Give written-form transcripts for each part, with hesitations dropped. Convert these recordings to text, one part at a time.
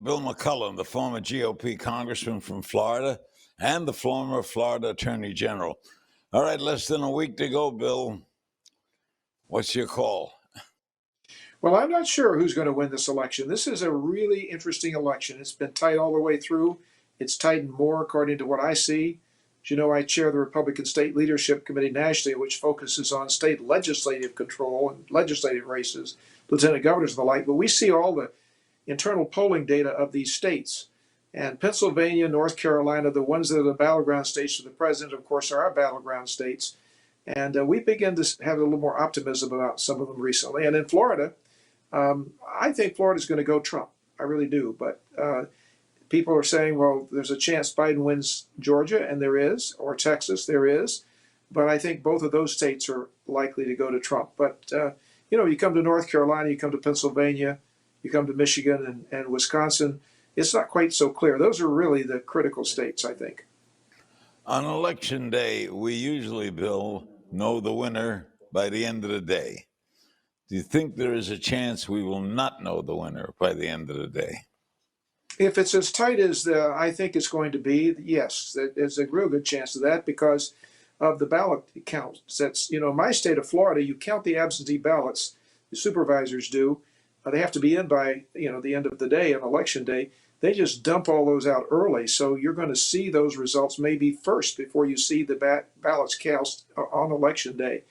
Bill McCollum, the former GOP congressman from Florida and the former Florida Attorney General. All right, less than a week to go, Bill. What's your call? Well, I'm not sure who's going to win this election. This is a really interesting election. It's been tight all the way through. It's tightened more according to what I see. As you know, I chair the Republican State Leadership Committee nationally, which focuses on state legislative control and legislative races, lieutenant governors and the like. But we see all the internal polling data of these states. And Pennsylvania, North Carolina, the ones that are the battleground states for the president, of course, are our battleground states. And we begin to have a little more optimism about some of them recently. And in Florida, I think Florida's going to go Trump. I really do. But people are saying, well, there's a chance Biden wins Georgia, and there is, or Texas, there is. But I think both of those states are likely to go to Trump. But, you come to North Carolina, you come to Pennsylvania, you come to Michigan and Wisconsin, it's not quite so clear. Those are really the critical states, I think. On election day, we usually, Bill, know the winner by the end of the day. Do you think there is a chance we will not know the winner by the end of the day? If it's as tight as I think it's going to be, yes, there's a real good chance of that because of the ballot count. That's, my state of Florida, you count the absentee ballots, the supervisors do. They have to be in by, the end of the day on election day. They just dump all those out early. So you're going to see those results maybe first before you see the ballots cast on election day.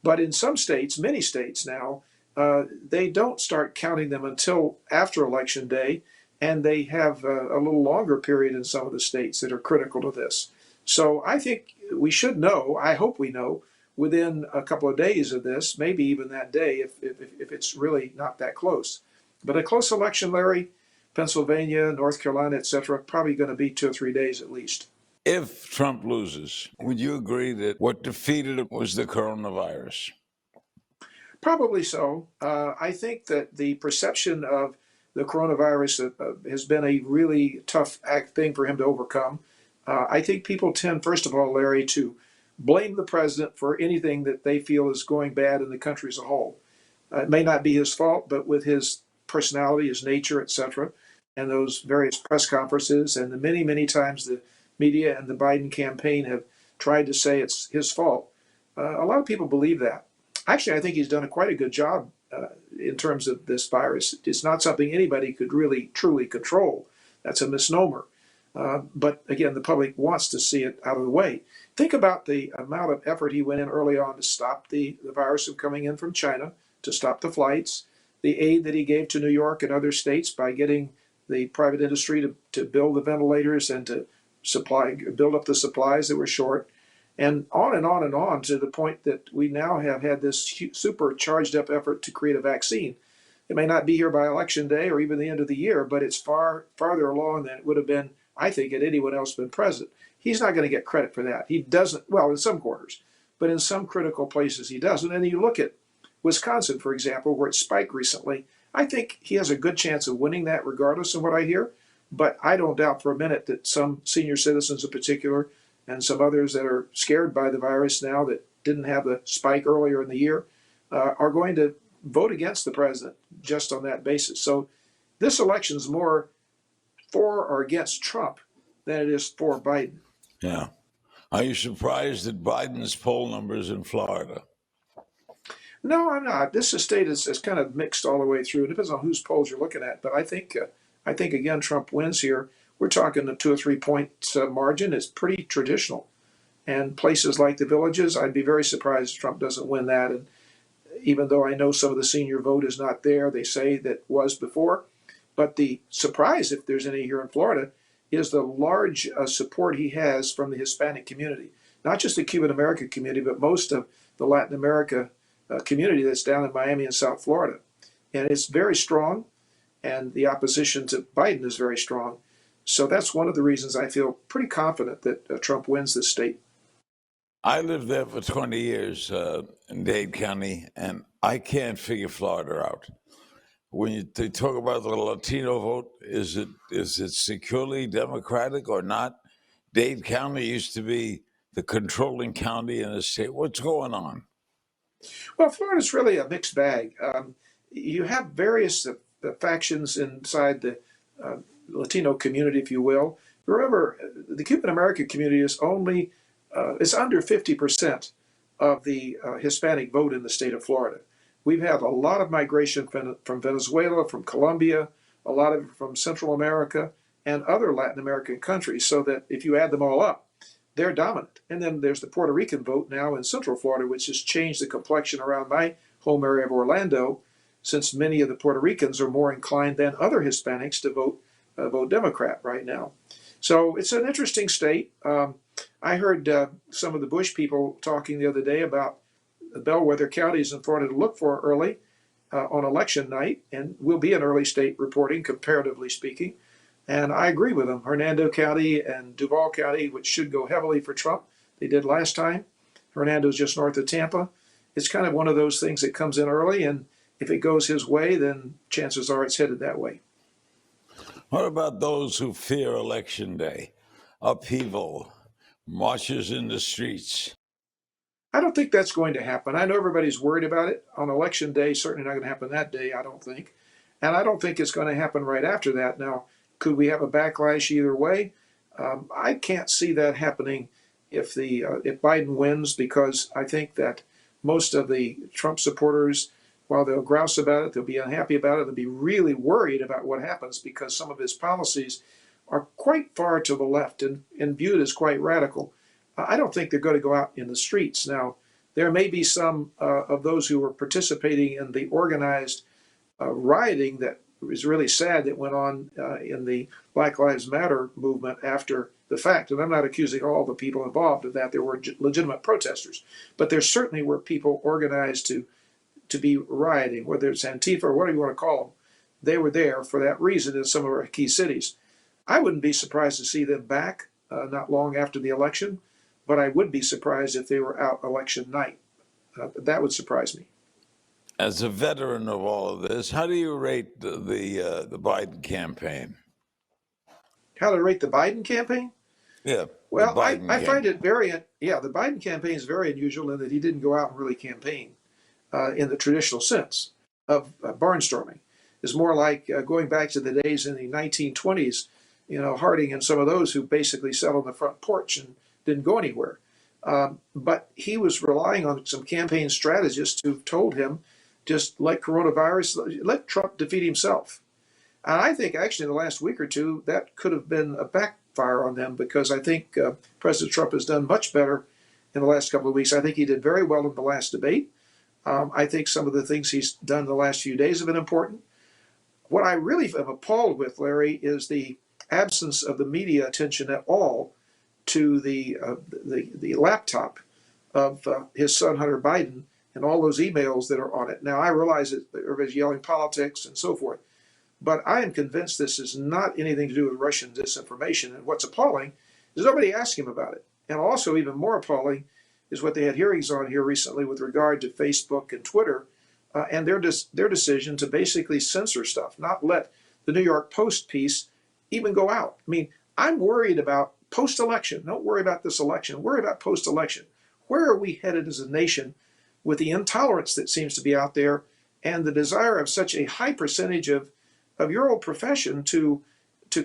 But in some states, many states now, they don't start counting them until after election day. And they have a little longer period in some of the states that are critical to this. So I think we should know, I hope we know, within a couple of days of this, maybe even that day if it's really not that close. But a close election, Larry, Pennsylvania, North Carolina, et cetera, probably going to be 2 or 3 days at least. If Trump loses, would you agree that what defeated him was the coronavirus? Probably so. I think that the perception of the coronavirus has been a really tough thing for him to overcome. I think people tend, first of all, Larry, to blame the president for anything that they feel is going bad in the country as a whole. It may not be his fault, but with his personality, his nature, etc., and those various press conferences, and the many, many times the media and the Biden campaign have tried to say it's his fault, a lot of people believe that. Actually, I think he's done quite a good job in terms of this virus. It's not something anybody could really, truly control. That's a misnomer. But again, the public wants to see it out of the way. Think about the amount of effort he went in early on to stop the virus from coming in from China, to stop the flights, the aid that he gave to New York and other states by getting the private industry to build the ventilators and to build up the supplies that were short, and on and on and on to the point that we now have had this super charged up effort to create a vaccine. It may not be here by election day or even the end of the year, but it's farther along than it would have been, I think, had anyone else been president. He's not going to get credit for that. He doesn't, well, in some quarters, but in some critical places he doesn't. And you look at Wisconsin, for example, where it spiked recently. I think he has a good chance of winning that regardless of what I hear. But I don't doubt for a minute that some senior citizens in particular and some others that are scared by the virus now that didn't have the spike earlier in the year are going to vote against the president just on that basis. So this election is more for or against Trump than it is for Biden. Yeah. Are you surprised at Biden's poll numbers in Florida? No, I'm not. This state is kind of mixed all the way through. It depends on whose polls you're looking at. But I think again, Trump wins here. We're talking a 2 or 3 point margin. It's pretty traditional. And places like the Villages, I'd be very surprised if Trump doesn't win that. And even though I know some of the senior vote is not there, they say that was before. But the surprise, if there's any here in Florida, is the large support he has from the Hispanic community. Not just the Cuban American community, but most of the Latin America community that's down in Miami and South Florida. And it's very strong, and the opposition to Biden is very strong. So that's one of the reasons I feel pretty confident that Trump wins this state. I lived there for 20 years in Dade County, and I can't figure Florida out. When they talk about the Latino vote, is it securely Democratic or not? Dade County used to be the controlling county in the state. What's going on? Well, Florida's really a mixed bag. You have various factions inside the uh, Latino community, if you will. Remember, the Cuban American community is only it's under 50% of the Hispanic vote in the state of Florida. We've had a lot of migration from Venezuela, from Colombia, a lot of it from Central America and other Latin American countries. So that if you add them all up, they're dominant. And then there's the Puerto Rican vote now in Central Florida, which has changed the complexion around my home area of Orlando, since many of the Puerto Ricans are more inclined than other Hispanics to vote Democrat right now. So it's an interesting state. I heard some of the Bush people talking the other day about the bellwether counties in Florida to look for early on election night, and will be an early state reporting, comparatively speaking. And I agree with them. Hernando County and Duval County, which should go heavily for Trump, they did last time. Hernando's just north of Tampa. It's kind of one of those things that comes in early, and if it goes his way, then chances are it's headed that way. What about those who fear Election Day? Upheaval, marches in the streets. I don't think that's going to happen. I know everybody's worried about it on election day. Certainly not going to happen that day, I don't think. And I don't think it's going to happen right after that. Now, could we have a backlash either way? I can't see that happening if Biden wins, because I think that most of the Trump supporters, while they'll grouse about it, they'll be unhappy about it, they'll be really worried about what happens, because some of his policies are quite far to the left and viewed as quite radical. I don't think they're going to go out in the streets. Now, there may be some of those who were participating in the organized rioting that was really sad that went on in the Black Lives Matter movement after the fact. And I'm not accusing all the people involved of that. There were legitimate protesters. But there certainly were people organized to be rioting, whether it's Antifa or whatever you want to call them. They were there for that reason in some of our key cities. I wouldn't be surprised to see them back not long after the election, but I would be surprised if they were out election night. That would surprise me. As a veteran of all of this, how do you rate the Biden campaign? How to rate the Biden campaign? Yeah, the Well, Biden I find campaign. it the Biden campaign is very unusual in that he didn't go out and really campaign in the traditional sense of barnstorming. It's more like going back to the days in the 1920s, Harding and some of those who basically sat on the front porch and didn't go anywhere. But he was relying on some campaign strategists who told him, just let let Trump defeat himself. And I think actually in the last week or two, that could have been a backfire on them, because I think President Trump has done much better in the last couple of weeks. I think he did very well in the last debate. I think some of the things he's done in the last few days have been important. What I really am appalled with, Larry, is the absence of the media attention at all to the laptop of his son Hunter Biden and all those emails that are on it. Now I realize that everybody's yelling politics and so forth, but I am convinced this is not anything to do with Russian disinformation. And what's appalling is nobody asked him about it. And also even more appalling is what they had hearings on here recently with regard to Facebook and Twitter and their decision to basically censor stuff, not let the New York Post piece even go out. I mean, I'm worried about post-election. Don't worry about this election. Worry about post-election. Where are we headed as a nation with the intolerance that seems to be out there and the desire of such a high percentage of your old profession to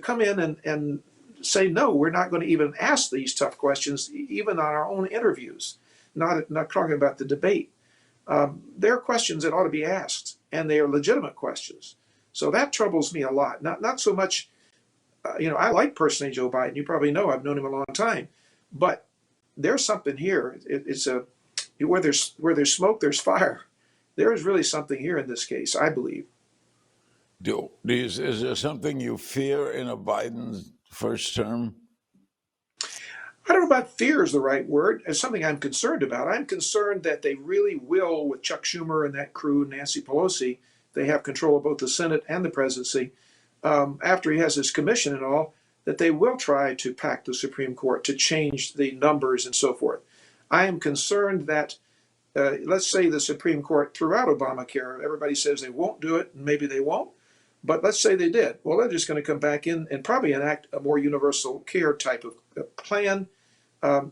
come in and say, no, we're not going to even ask these tough questions, even on our own interviews, not talking about the debate. There are questions that ought to be asked, and they are legitimate questions. So that troubles me a lot. Not so much, I like personally Joe Biden. You probably know I've known him a long time, but there's something here. Where there's smoke, there's fire. There is really something here in this case, I believe. Is there something you fear in a Biden first term? I don't know about fear is the right word. It's something I'm concerned about. I'm concerned that they really will, with Chuck Schumer and that crew, Nancy Pelosi, they have control of both the Senate and the presidency, after he has his commission and all, that they will try to pack the Supreme Court to change the numbers and so forth. I am concerned that, let's say the Supreme Court threw out Obamacare. Everybody says they won't do it, and maybe they won't. But let's say they did. Well, they're just going to come back in and probably enact a more universal care type of plan.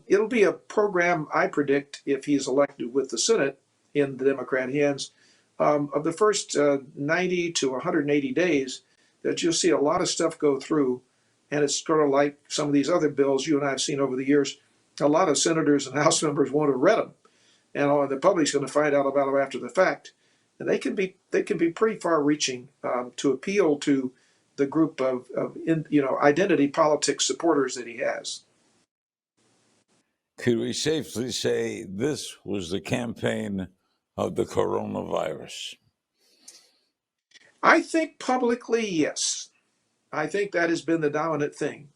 It'll be a program, I predict, if he's elected with the Senate in the Democrat hands, of the first 90 to 180 days, that you'll see a lot of stuff go through, and it's sort of like some of these other bills you and I have seen over the years. A lot of senators and House members won't have read them, and the public's going to find out about them after the fact, and they can be pretty far-reaching to appeal to the group of identity politics supporters that he has. Could we safely say this was the campaign of the coronavirus? I think publicly, yes. I think that has been the dominant thing.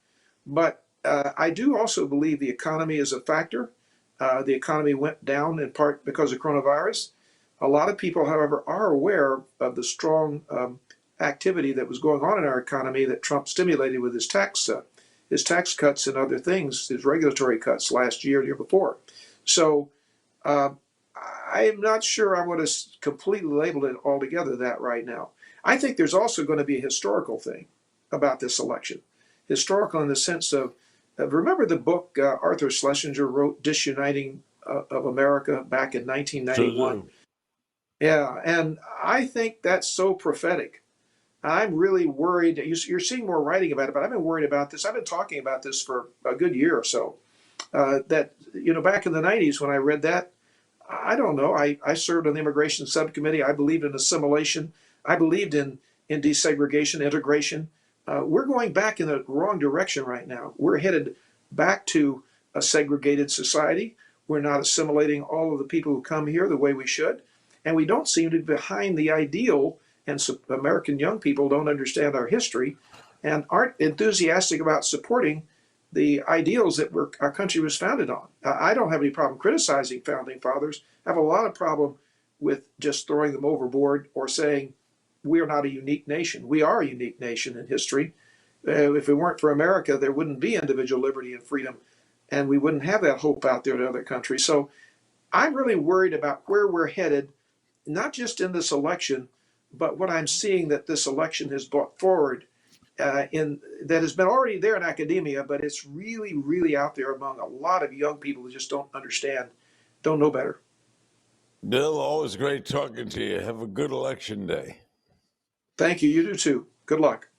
But I do also believe the economy is a factor. The economy went down in part because of coronavirus. A lot of people, however, are aware of the strong activity that was going on in our economy that Trump stimulated with his tax cuts and other things, his regulatory cuts last year and year before. So I am not sure I want to completely label it altogether that right now. I think there's also going to be a historical thing about this election. Historical in the sense of, remember the book Arthur Schlesinger wrote, Disuniting of America, back in 1991? Yeah, and I think that's so prophetic. I'm really worried. You're seeing more writing about it, but I've been worried about this. I've been talking about this for a good year or so. That, back in the 90s when I read that, I don't know. I served on the immigration subcommittee. I believed in assimilation. I believed in desegregation, integration. We're going back in the wrong direction right now. We're headed back to a segregated society. We're not assimilating all of the people who come here the way we should. And we don't seem to be behind the ideal, and American young people don't understand our history and aren't enthusiastic about supporting the ideals that our country was founded on. I don't have any problem criticizing founding fathers. I have a lot of problem with just throwing them overboard or saying we are not a unique nation. We are a unique nation in history. If it weren't for America, there wouldn't be individual liberty and freedom, and we wouldn't have that hope out there to other countries. So I'm really worried about where we're headed, not just in this election, but what I'm seeing that this election has brought forward that has been already there in academia, but it's really, really out there among a lot of young people who just don't understand, don't know better. Bill, always great talking to you. Have a good election day. Thank you. You do too. Good luck.